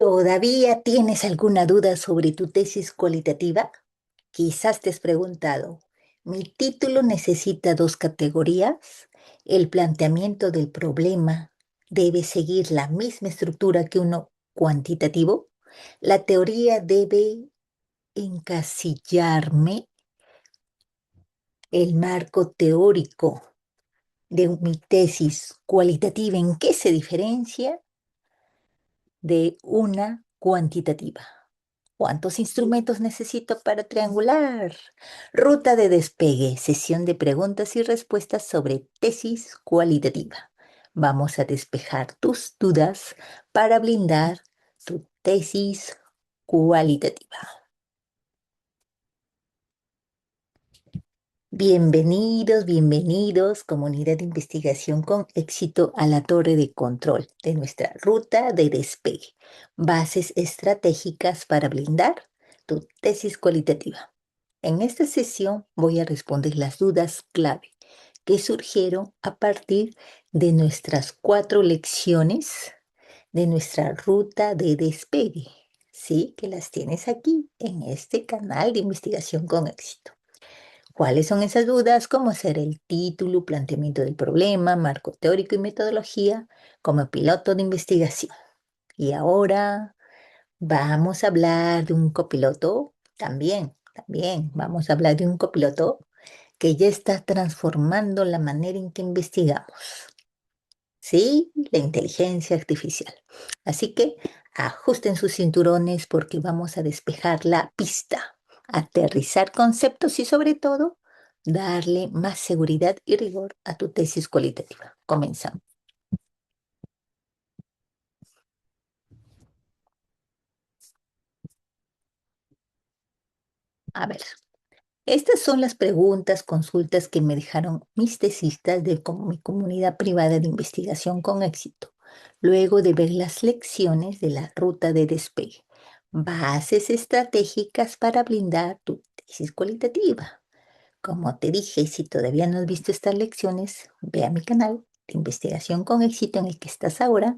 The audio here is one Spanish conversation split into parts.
¿Todavía tienes alguna duda sobre tu tesis cualitativa? Quizás te has preguntado, ¿mi título necesita dos categorías? ¿El planteamiento del problema debe seguir la misma estructura que uno cuantitativo? ¿La teoría debe encasillarme? ¿El marco teórico de mi tesis cualitativa en qué se diferencia de una cuantitativa? ¿Cuántos instrumentos necesito para triangular? Ruta de despegue, sesión de preguntas y respuestas sobre tesis cualitativa. Vamos a despejar tus dudas para blindar tu tesis cualitativa. Bienvenidos, bienvenidos, comunidad de investigación con éxito a la torre de control de nuestra ruta de despegue. Bases estratégicas para blindar tu tesis cualitativa. En esta sesión voy a responder las dudas clave que surgieron a partir de nuestras 4 lecciones de nuestra ruta de despegue. Sí, que las tienes aquí en este canal de investigación con éxito. ¿Cuáles son esas dudas? ¿Cómo hacer el título, planteamiento del problema, marco teórico y metodología como piloto de investigación? Y ahora vamos a hablar de un copiloto también vamos a hablar de un copiloto que ya está transformando la manera en que investigamos. Sí, la inteligencia artificial. Así que ajusten sus cinturones porque vamos a despejar la pista, aterrizar conceptos y sobre todo darle más seguridad y rigor a tu tesis cualitativa. Comenzamos. A ver, estas son las preguntas, consultas que me dejaron mis tesistas de mi comunidad privada de investigación con éxito, luego de ver las lecciones de la ruta de despegue. Bases estratégicas para blindar tu tesis cualitativa. Como te dije, si todavía no has visto estas lecciones, ve a mi canal de investigación con éxito en el que estás ahora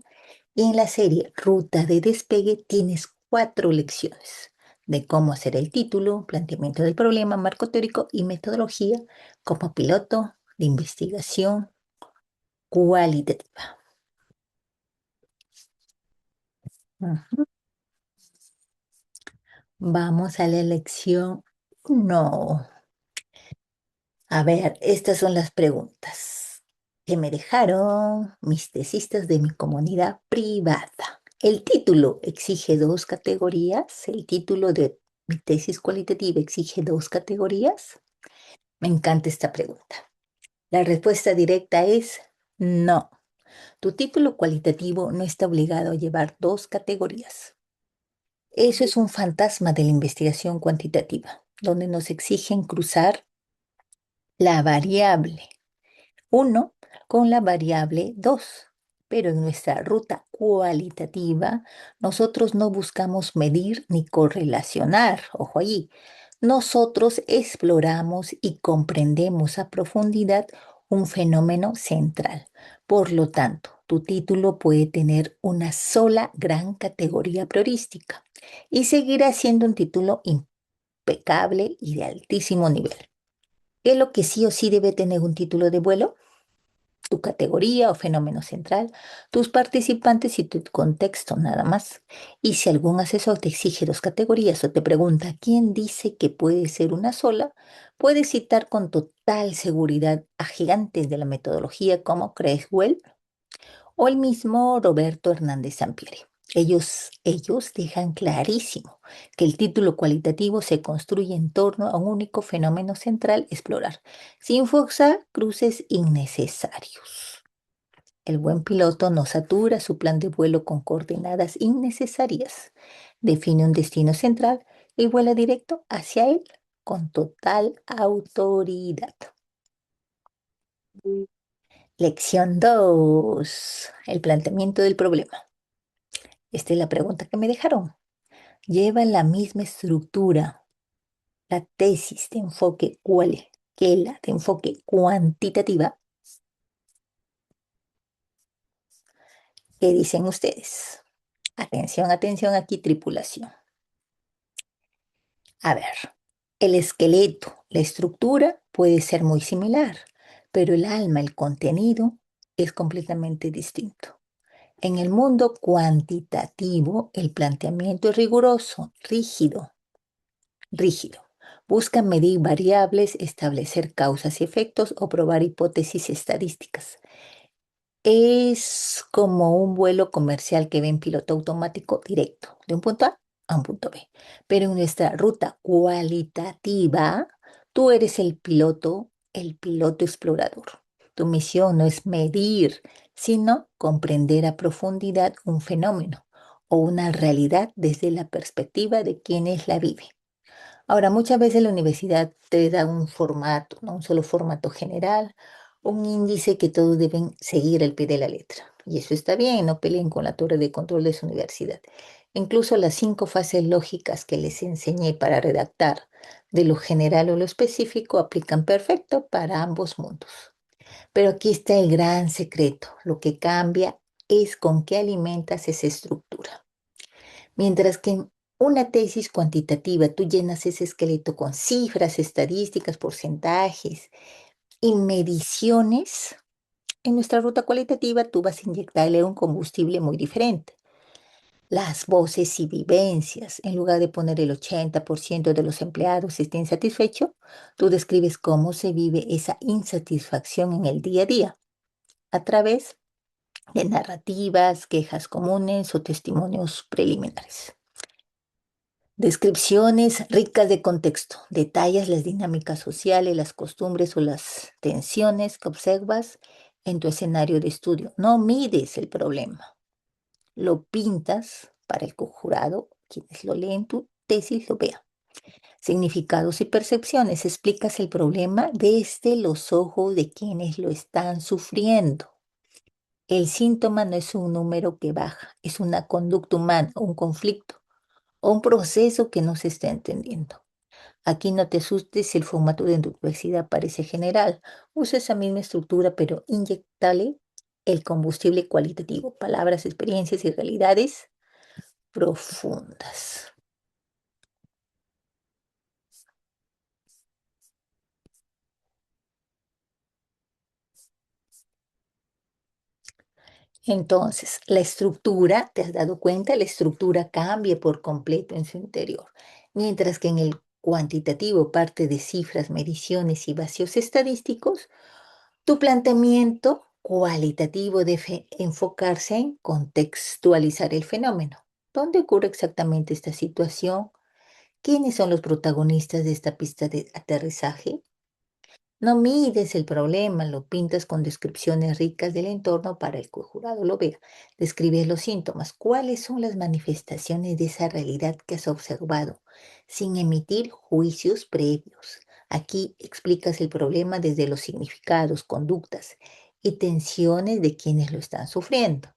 y en la serie Ruta de Despegue tienes 4 lecciones de cómo hacer el título, planteamiento del problema, marco teórico y metodología como piloto de investigación cualitativa. Ujú. Vamos a la lección 1. A ver, estas son las preguntas que me dejaron mis tesistas de mi comunidad privada. El título exige dos categorías. El título de mi tesis cualitativa exige dos categorías. Me encanta esta pregunta. La respuesta directa es no. Tu título cualitativo no está obligado a llevar dos categorías. Eso es un fantasma de la investigación cuantitativa, donde nos exigen cruzar la variable 1 con la variable 2. Pero en nuestra ruta cualitativa, nosotros no buscamos medir ni correlacionar. Ojo allí. Nosotros exploramos y comprendemos a profundidad un fenómeno central. Por lo tanto, tu título puede tener una sola gran categoría priorística y seguirá siendo un título impecable y de altísimo nivel. ¿Qué es lo que sí o sí debe tener un título de vuelo? Tu categoría o fenómeno central, tus participantes y tu contexto nada más. Y si algún asesor te exige dos categorías o te pregunta quién dice que puede ser una sola, puedes citar con total seguridad a gigantes de la metodología como Creswell o el mismo Roberto Hernández Sampieri. Ellos dejan clarísimo que el título cualitativo se construye en torno a un único fenómeno central explorar, sin forzar cruces innecesarios. El buen piloto no satura su plan de vuelo con coordenadas innecesarias. Define un destino central y vuela directo hacia él con total autoridad. Lección 2. El planteamiento del problema. Esta es la pregunta que me dejaron. Lleva la misma estructura la tesis de enfoque cual que la de enfoque cuantitativa. ¿Qué dicen ustedes? Atención, atención aquí, tripulación. A ver, el esqueleto, la estructura puede ser muy similar, pero el alma, el contenido, es completamente distinto. En el mundo cuantitativo, el planteamiento es riguroso, rígido. Busca medir variables, establecer causas y efectos o probar hipótesis estadísticas. Es como un vuelo comercial que ve en piloto automático directo, de un punto A un punto B. Pero en nuestra ruta cualitativa, tú eres el piloto explorador. Tu misión no es medir, sino comprender a profundidad un fenómeno o una realidad desde la perspectiva de quienes la vive. Ahora, muchas veces la universidad te da un formato, ¿no? Un solo formato general, un índice que todos deben seguir al pie de la letra. Y eso está bien, no peleen con la torre de control de su universidad. Incluso las 5 fases lógicas que les enseñé para redactar de lo general o lo específico aplican perfecto para ambos mundos. Pero aquí está el gran secreto. Lo que cambia es con qué alimentas esa estructura. Mientras que en una tesis cuantitativa tú llenas ese esqueleto con cifras, estadísticas, porcentajes y mediciones, en nuestra ruta cualitativa tú vas a inyectarle un combustible muy diferente. Las voces y vivencias, en lugar de poner el 80% de los empleados estén satisfechos, tú describes cómo se vive esa insatisfacción en el día a día a través de narrativas, quejas comunes o testimonios preliminares. Descripciones ricas de contexto. Detallas las dinámicas sociales, las costumbres o las tensiones que observas en tu escenario de estudio. No mides el problema, lo pintas para el jurado, quienes lo leen tu tesis lo vean. Significados y percepciones. Explicas el problema desde los ojos de quienes lo están sufriendo. El síntoma no es un número que baja, es una conducta humana, un conflicto o un proceso que no se está entendiendo. Aquí no te asustes si el formato de tu universidad parece general. Usa esa misma estructura, pero inyectale el combustible cualitativo, palabras, experiencias y realidades profundas. Entonces, la estructura, ¿te has dado cuenta? La estructura cambia por completo en su interior, mientras que en el cuantitativo parte de cifras, mediciones y vacíos estadísticos. Tu planteamiento cualitativo debe enfocarse en contextualizar el fenómeno. ¿Dónde ocurre exactamente esta situación? ¿Quiénes son los protagonistas de esta pista de aterrizaje? No mides el problema, lo pintas con descripciones ricas del entorno para el que el jurado lo vea. Describes los síntomas. ¿Cuáles son las manifestaciones de esa realidad que has observado? Sin emitir juicios previos. Aquí explicas el problema desde los significados, conductas y tensiones de quienes lo están sufriendo.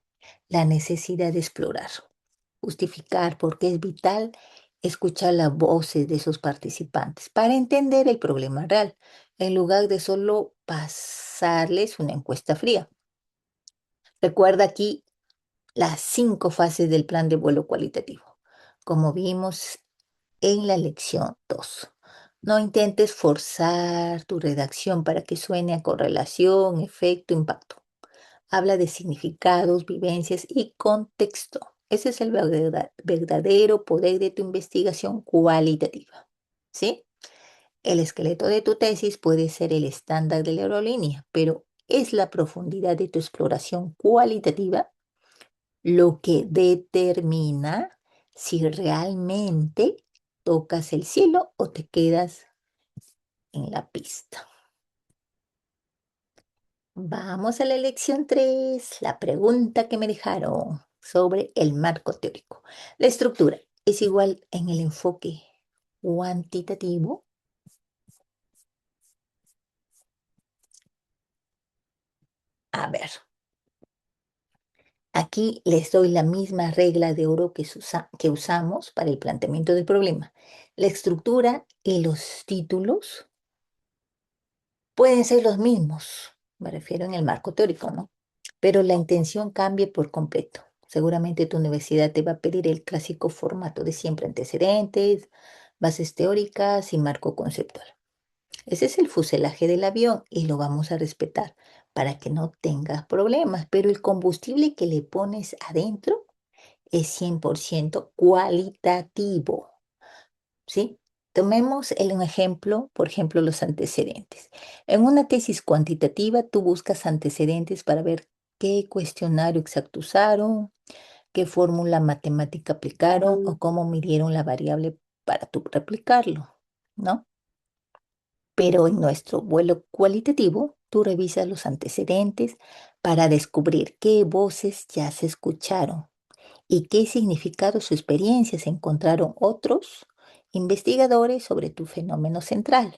La necesidad de explorar, justificar por qué es vital escuchar las voces de esos participantes para entender el problema real, en lugar de solo pasarles una encuesta fría. Recuerda aquí las 5 fases del plan de vuelo cualitativo, como vimos en la lección 2. No intentes forzar tu redacción para que suene a correlación, efecto, impacto. Habla de significados, vivencias y contexto. Ese es el verdadero poder de tu investigación cualitativa. ¿Sí? El esqueleto de tu tesis puede ser el estándar de la aerolínea, pero es la profundidad de tu exploración cualitativa lo que determina si realmente tocas el cielo o te quedas en la pista. Vamos a la lección 3, la pregunta que me dejaron sobre el marco teórico. La estructura es igual en el enfoque cuantitativo. A ver, aquí les doy la misma regla de oro que usamos para el planteamiento del problema. La estructura y los títulos pueden ser los mismos, me refiero en el marco teórico, ¿no? Pero la intención cambia por completo. Seguramente tu universidad te va a pedir el clásico formato de siempre: antecedentes, bases teóricas y marco conceptual. Ese es el fuselaje del avión y lo vamos a respetar para que no tengas problemas, pero el combustible que le pones adentro es 100% cualitativo, ¿sí? Tomemos un ejemplo, por ejemplo, los antecedentes. En una tesis cuantitativa, tú buscas antecedentes para ver qué cuestionario exacto usaron, qué fórmula matemática aplicaron o cómo midieron la variable para tú replicarlo, ¿no? Pero en nuestro vuelo cualitativo, tú revisas los antecedentes para descubrir qué voces ya se escucharon y qué significados o experiencias encontraron otros investigadores sobre tu fenómeno central.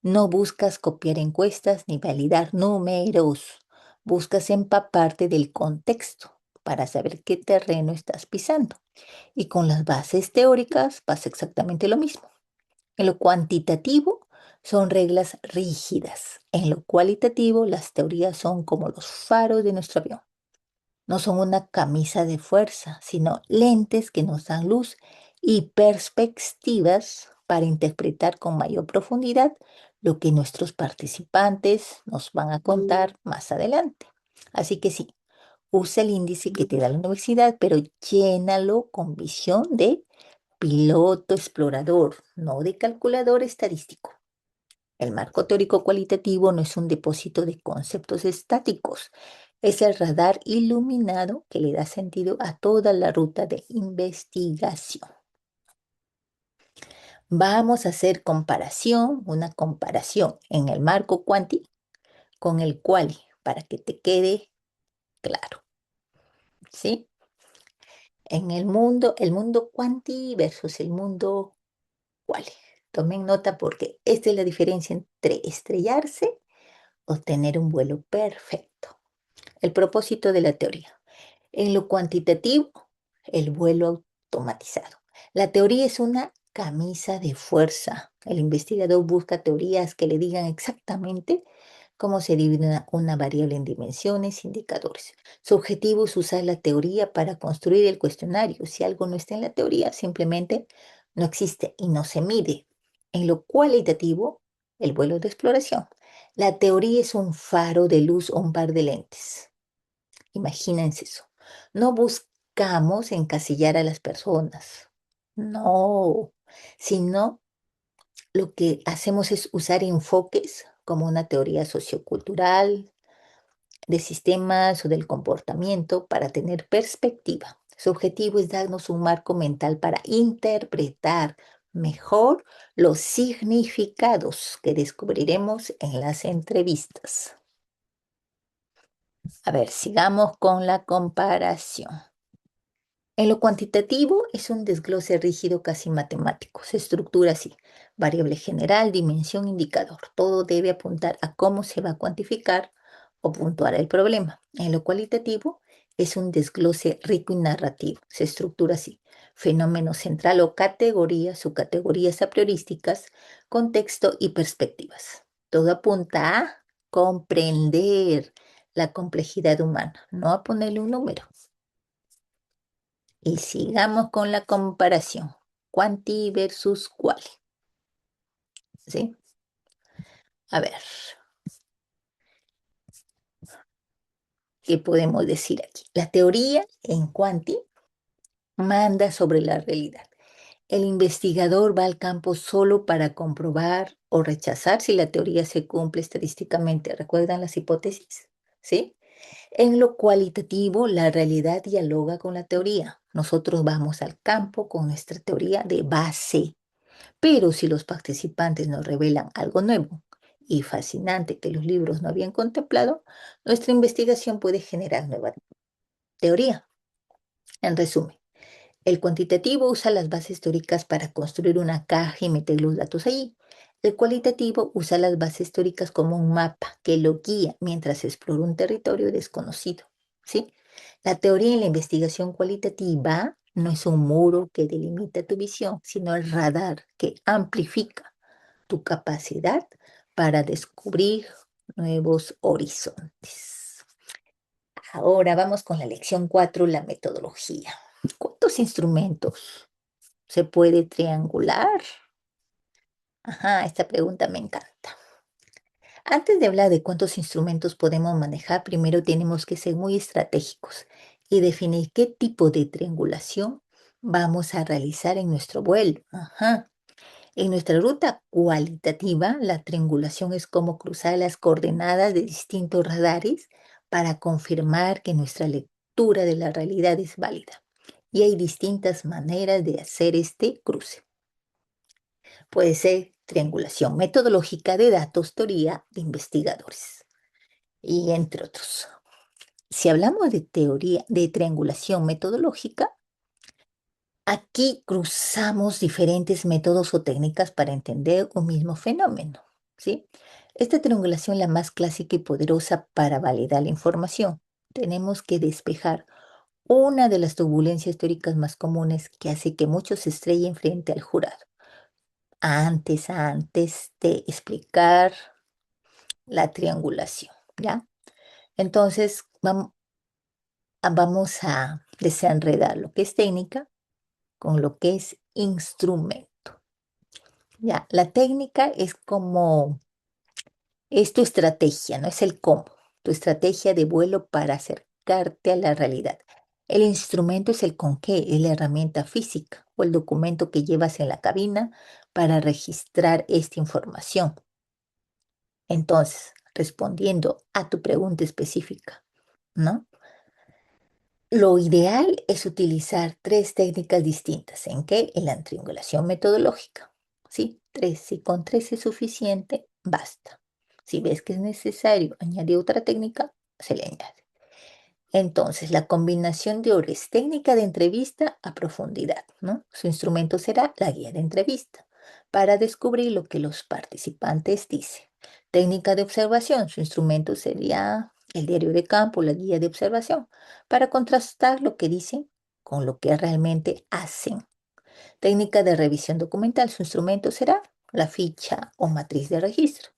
No buscas copiar encuestas ni validar números, buscas empaparte del contexto para saber qué terreno estás pisando. Y con las bases teóricas pasa exactamente lo mismo. En lo cuantitativo son reglas rígidas. En lo cualitativo las teorías son como los faros de nuestro avión. No son una camisa de fuerza, sino lentes que nos dan luz y perspectivas para interpretar con mayor profundidad lo que nuestros participantes nos van a contar más adelante. Así que sí, usa el índice que te da la universidad, pero llénalo con visión de piloto explorador, no de calculador estadístico. El marco teórico cualitativo no es un depósito de conceptos estáticos, es el radar iluminado que le da sentido a toda la ruta de investigación. Vamos a hacer una comparación en el marco cuanti con el quali, para que te quede claro, ¿sí? En el mundo cuanti versus el mundo quali. Tomen nota porque esta es la diferencia entre estrellarse o tener un vuelo perfecto. El propósito de la teoría. En lo cuantitativo, el vuelo automatizado. La teoría es una camisa de fuerza. El investigador busca teorías que le digan exactamente cómo se divide una variable en dimensiones, indicadores. Su objetivo es usar la teoría para construir el cuestionario. Si algo no está en la teoría, simplemente no existe y no se mide. En lo cualitativo, el vuelo de exploración. La teoría es un faro de luz o un par de lentes. Imagínense eso. No buscamos encasillar a las personas, no, sino lo que hacemos es usar enfoques como una teoría sociocultural, de sistemas o del comportamiento para tener perspectiva. Su objetivo es darnos un marco mental para interpretar mejor los significados que descubriremos en las entrevistas. A ver, sigamos con la comparación. En lo cuantitativo es un desglose rígido casi matemático. Se estructura así: variable general, dimensión, indicador. Todo debe apuntar a cómo se va a cuantificar o puntuar el problema. En lo cualitativo es un desglose rico y narrativo. Se estructura así: fenómeno central o categoría, subcategorías a priorísticas, contexto y perspectivas. Todo apunta a comprender la complejidad humana, no a ponerle un número. Y sigamos con la comparación. Cuanti versus quali. ¿Sí? A ver, ¿qué podemos decir aquí? La teoría en cuanti manda sobre la realidad. El investigador va al campo solo para comprobar o rechazar si la teoría se cumple estadísticamente. ¿Recuerdan las hipótesis? ¿Sí? En lo cualitativo, la realidad dialoga con la teoría. Nosotros vamos al campo con nuestra teoría de base. Pero si los participantes nos revelan algo nuevo y fascinante que los libros no habían contemplado, nuestra investigación puede generar nueva teoría. En resumen, el cuantitativo usa las bases teóricas para construir una caja y meter los datos allí. El cualitativo usa las bases teóricas como un mapa que lo guía mientras explora un territorio desconocido. ¿Sí? La teoría en la investigación cualitativa no es un muro que delimita tu visión, sino el radar que amplifica tu capacidad para descubrir nuevos horizontes. Ahora vamos con la lección 4, la metodología. ¿Cuántos instrumentos se puede triangular? Ajá, esta pregunta me encanta. Antes de hablar de cuántos instrumentos podemos manejar, primero tenemos que ser muy estratégicos y definir qué tipo de triangulación vamos a realizar en nuestro vuelo. Ajá. En nuestra ruta cualitativa, la triangulación es como cruzar las coordenadas de distintos radares para confirmar que nuestra lectura de la realidad es válida. Y hay distintas maneras de hacer este cruce. Puede ser triangulación metodológica de datos, teoría de investigadores y entre otros. Si hablamos de teoría de triangulación metodológica, aquí cruzamos diferentes métodos o técnicas para entender un mismo fenómeno, ¿sí? Esta triangulación es la más clásica y poderosa para validar la información. Tenemos que despejar una de las turbulencias teóricas más comunes que hace que muchos se estrellen frente al jurado. Antes de explicar la triangulación, ¿ya? Entonces, vamos a desenredar lo que es técnica con lo que es instrumento. Ya, la técnica es como, es tu estrategia, no es el cómo, tu estrategia de vuelo para acercarte a la realidad. El instrumento es el con qué, es la herramienta física o el documento que llevas en la cabina para registrar esta información. Entonces, respondiendo a tu pregunta específica, ¿no? Lo ideal es utilizar tres técnicas distintas. ¿En qué? En la triangulación metodológica. ¿Sí? Tres. Si con tres es suficiente, basta. Si ves que es necesario añadir otra técnica, se le añade. Entonces, la combinación de oro es técnica de entrevista a profundidad, ¿no? Su instrumento será la guía de entrevista para descubrir lo que los participantes dicen. Técnica de observación, su instrumento sería el diario de campo, la guía de observación, para contrastar lo que dicen con lo que realmente hacen. Técnica de revisión documental, su instrumento será la ficha o matriz de registro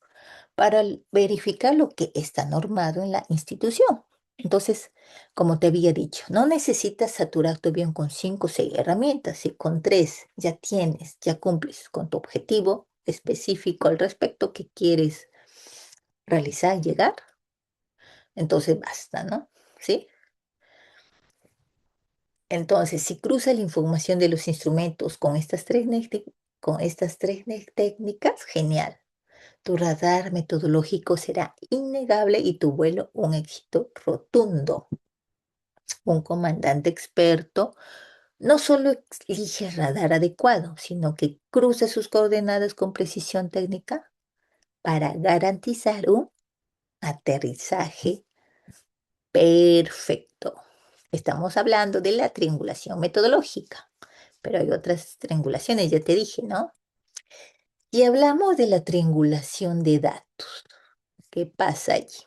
para verificar lo que está normado en la institución. Entonces, como te había dicho, no necesitas saturar tu avión con 5 o 6 herramientas. Si con tres ya tienes, ya cumples con tu objetivo específico al respecto que quieres realizar, llegar, entonces basta, ¿no? ¿Sí? Entonces, si cruza la información de los instrumentos con estas técnicas, genial. Tu radar metodológico será innegable y tu vuelo un éxito rotundo. Un comandante experto no solo elige el radar adecuado, sino que cruza sus coordenadas con precisión técnica para garantizar un aterrizaje perfecto. Estamos hablando de la triangulación metodológica, pero hay otras triangulaciones, ya te dije, ¿no? Y hablamos de la triangulación de datos. ¿Qué pasa allí?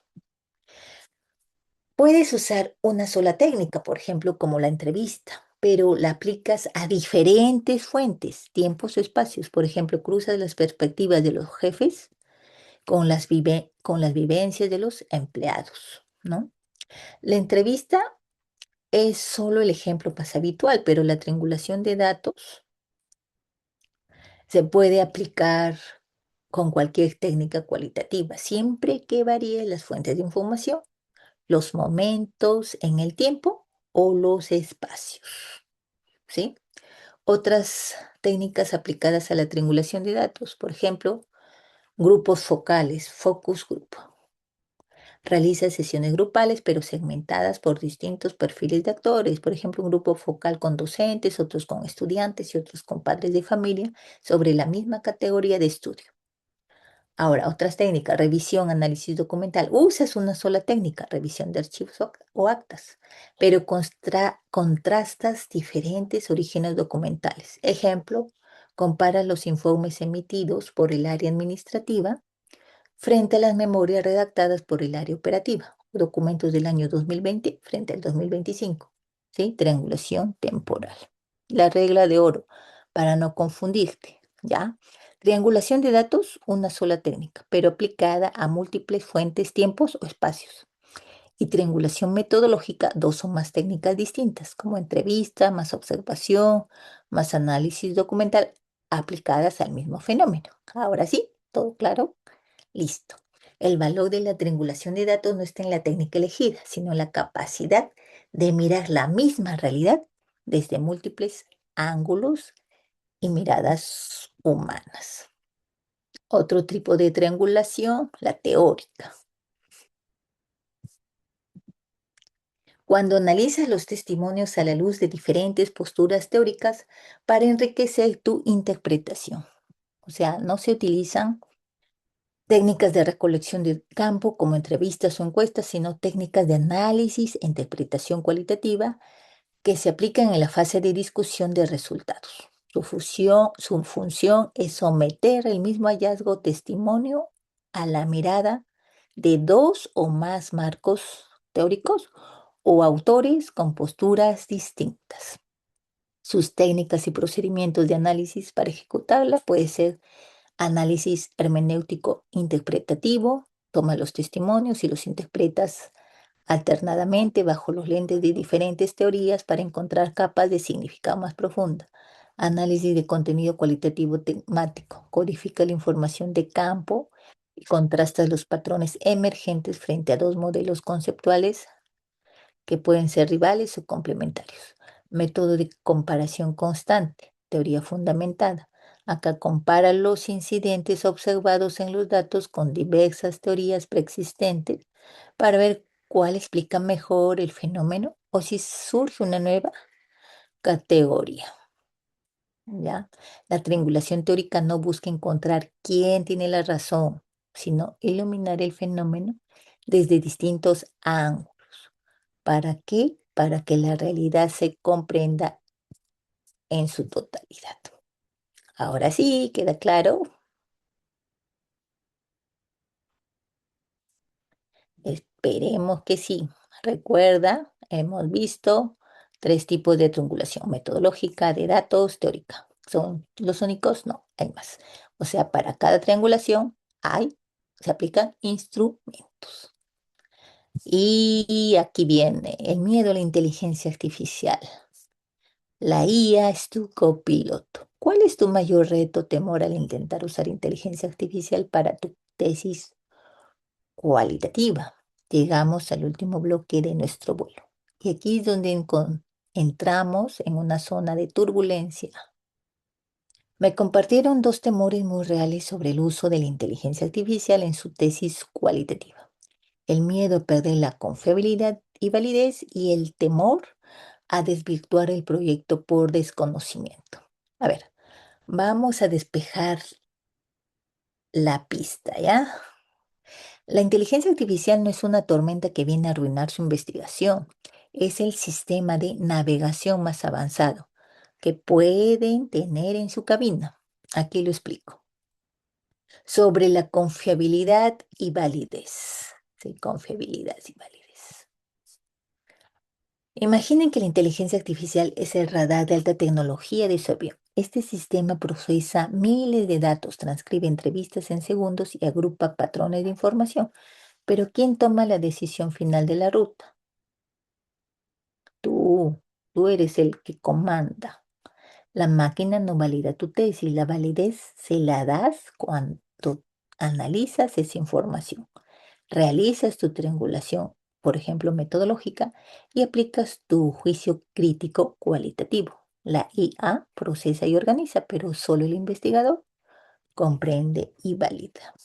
Puedes usar una sola técnica, por ejemplo, como la entrevista, pero la aplicas a diferentes fuentes, tiempos o espacios. Por ejemplo, cruzas las perspectivas de los jefes con las vivencias de los empleados, ¿no? La entrevista es solo el ejemplo más habitual, pero la triangulación de datos se puede aplicar con cualquier técnica cualitativa, siempre que varíe las fuentes de información, los momentos en el tiempo o los espacios, ¿sí? Otras técnicas aplicadas a la triangulación de datos, por ejemplo, grupos focales, focus group. Realiza sesiones grupales, pero segmentadas por distintos perfiles de actores. Por ejemplo, un grupo focal con docentes, otros con estudiantes y otros con padres de familia sobre la misma categoría de estudio. Ahora, otras técnicas, revisión, análisis documental. Usas una sola técnica, revisión de archivos o actas, pero contrastas diferentes orígenes documentales. Ejemplo, compara los informes emitidos por el área administrativa frente a las memorias redactadas por el área operativa, documentos del año 2020 frente al 2025. ¿Sí? Triangulación temporal. La regla de oro, para no confundirte, ¿ya? Triangulación de datos, una sola técnica, pero aplicada a múltiples fuentes, tiempos o espacios. Y triangulación metodológica, dos o más técnicas distintas, como entrevista, más observación, más análisis documental, aplicadas al mismo fenómeno. Ahora sí, todo claro, listo. El valor de la triangulación de datos no está en la técnica elegida, sino en la capacidad de mirar la misma realidad desde múltiples ángulos y miradas humanas. Otro tipo de triangulación, la teórica. Cuando analizas los testimonios a la luz de diferentes posturas teóricas para enriquecer tu interpretación. O sea, no se utilizan técnicas de recolección de campo como entrevistas o encuestas, sino técnicas de análisis e interpretación cualitativa que se aplican en la fase de discusión de resultados. Su función es someter el mismo hallazgo o testimonio a la mirada de dos o más marcos teóricos o autores con posturas distintas. Sus técnicas y procedimientos de análisis para ejecutarla puede ser análisis hermenéutico interpretativo, toma los testimonios y los interpretas alternadamente bajo los lentes de diferentes teorías para encontrar capas de significado más profunda. Análisis de contenido cualitativo temático, codifica la información de campo y contrasta los patrones emergentes frente a dos modelos conceptuales que pueden ser rivales o complementarios. Método de comparación constante, teoría fundamentada. Acá compara los incidentes observados en los datos con diversas teorías preexistentes para ver cuál explica mejor el fenómeno o si surge una nueva categoría. ¿Ya? La triangulación teórica no busca encontrar quién tiene la razón, sino iluminar el fenómeno desde distintos ángulos. ¿Para qué? Para que la realidad se comprenda en su totalidad. Ahora sí, queda claro. Esperemos que sí. Recuerda, hemos visto tres tipos de triangulación: metodológica, de datos, teórica. ¿Son los únicos? No, hay más. O sea, para cada triangulación se aplican instrumentos. Y aquí viene el miedo a la inteligencia artificial. La IA es tu copiloto. ¿Cuál es tu mayor reto, temor al intentar usar inteligencia artificial para tu tesis cualitativa? Llegamos al último bloque de nuestro vuelo. Y aquí es donde entramos en una zona de turbulencia. Me compartieron dos temores muy reales sobre el uso de la inteligencia artificial en su tesis cualitativa: el miedo a perder la confiabilidad y validez y el temor a desvirtuar el proyecto por desconocimiento. A ver, vamos a despejar la pista, ¿ya? La inteligencia artificial no es una tormenta que viene a arruinar su investigación, es el sistema de navegación más avanzado que pueden tener en su cabina. Aquí lo explico. Sobre la confiabilidad y validez. Sí, confiabilidad y validez. Imaginen que la inteligencia artificial es el radar de alta tecnología de su avión. Este sistema procesa miles de datos, transcribe entrevistas en segundos y agrupa patrones de información. Pero ¿quién toma la decisión final de la ruta? Tú, tú eres el que comanda. La máquina no valida tu tesis, la validez se la das cuando analizas esa información, realizas tu triangulación, por ejemplo, metodológica, y aplicas tu juicio crítico cualitativo. La IA procesa y organiza, pero solo el investigador comprende y valida.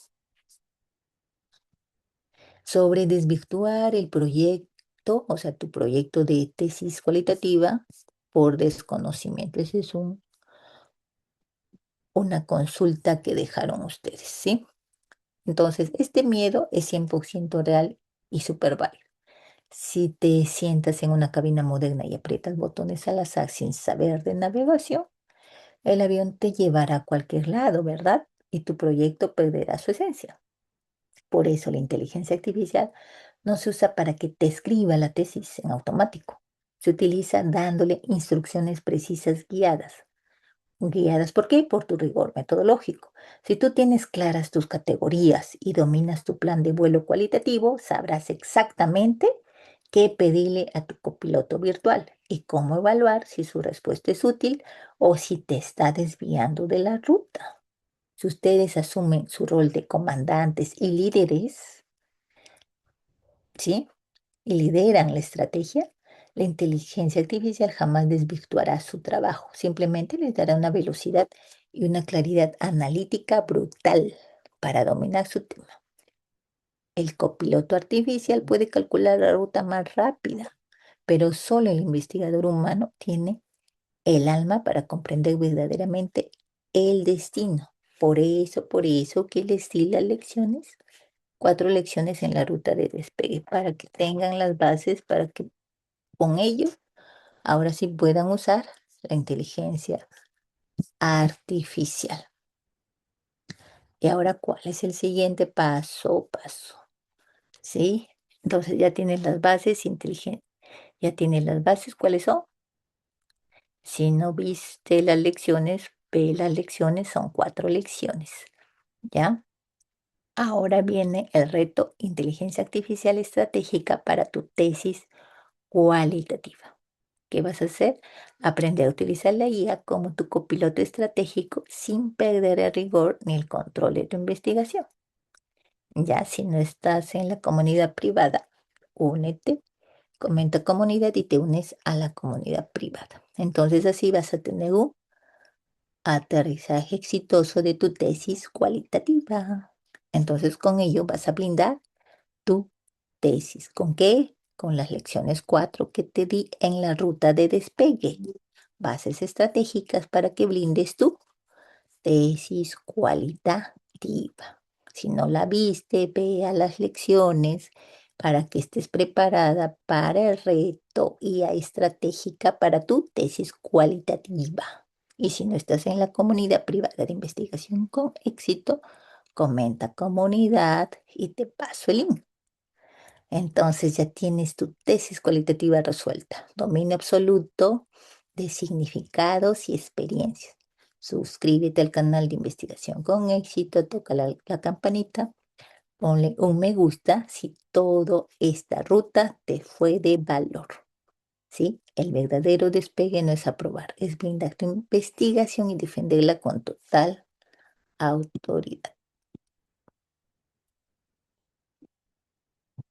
Sobre desvirtuar el proyecto, o sea, tu proyecto de tesis cualitativa por desconocimiento. Esa es una consulta que dejaron ustedes, ¿sí? Entonces, este miedo es 100% real y súper válido. Si te sientas en una cabina moderna y aprietas botones al azar sin saber de navegación, el avión te llevará a cualquier lado, ¿verdad? Y tu proyecto perderá su esencia. Por eso la inteligencia artificial no se usa para que te escriba la tesis en automático. Se utiliza dándole instrucciones precisas guiadas. guiadas ¿por qué? Por tu rigor metodológico. Si tú tienes claras tus categorías y dominas tu plan de vuelo cualitativo, sabrás exactamente qué pedirle a tu copiloto virtual y cómo evaluar si su respuesta es útil o si te está desviando de la ruta. Si ustedes asumen su rol de comandantes y líderes, ¿sí? Y lideran la estrategia, la inteligencia artificial jamás desvirtuará su trabajo, simplemente les dará una velocidad y una claridad analítica brutal para dominar su tema. El copiloto artificial puede calcular la ruta más rápida, pero solo el investigador humano tiene el alma para comprender verdaderamente el destino. Por eso que les di las lecciones, 4 lecciones en la ruta de despegue, para que tengan las bases, para que con ello ahora sí puedan usar la inteligencia artificial. Y ahora, ¿cuál es el siguiente paso? ¿Sí? Entonces ya tienes las bases inteligentes. Ya tienes las bases, ¿cuáles son? Si no viste las lecciones, ve las lecciones, son 4 lecciones, ¿ya? Ahora viene el reto inteligencia artificial estratégica para tu tesis cualitativa. ¿Qué vas a hacer? Aprender a utilizar la IA como tu copiloto estratégico sin perder el rigor ni el control de tu investigación. Ya si no estás en la comunidad privada, únete, comenta comunidad y te unes a la comunidad privada. Entonces así vas a tener un aterrizaje exitoso de tu tesis cualitativa. Entonces con ello vas a blindar tu tesis. ¿Con qué? Con las lecciones 4 que te di en la ruta de despegue. Bases estratégicas para que blindes tu tesis cualitativa. Si no la viste, vea las lecciones para que estés preparada para el reto y estratégica para tu tesis cualitativa. Y si no estás en la comunidad privada de investigación con éxito, comenta comunidad y te paso el link. Entonces ya tienes tu tesis cualitativa resuelta. Dominio absoluto de significados y experiencias. Suscríbete al canal de investigación con éxito, toca la campanita, ponle un me gusta si toda esta ruta te fue de valor. ¿Sí? El verdadero despegue no es aprobar, es blindar tu investigación y defenderla con total autoridad.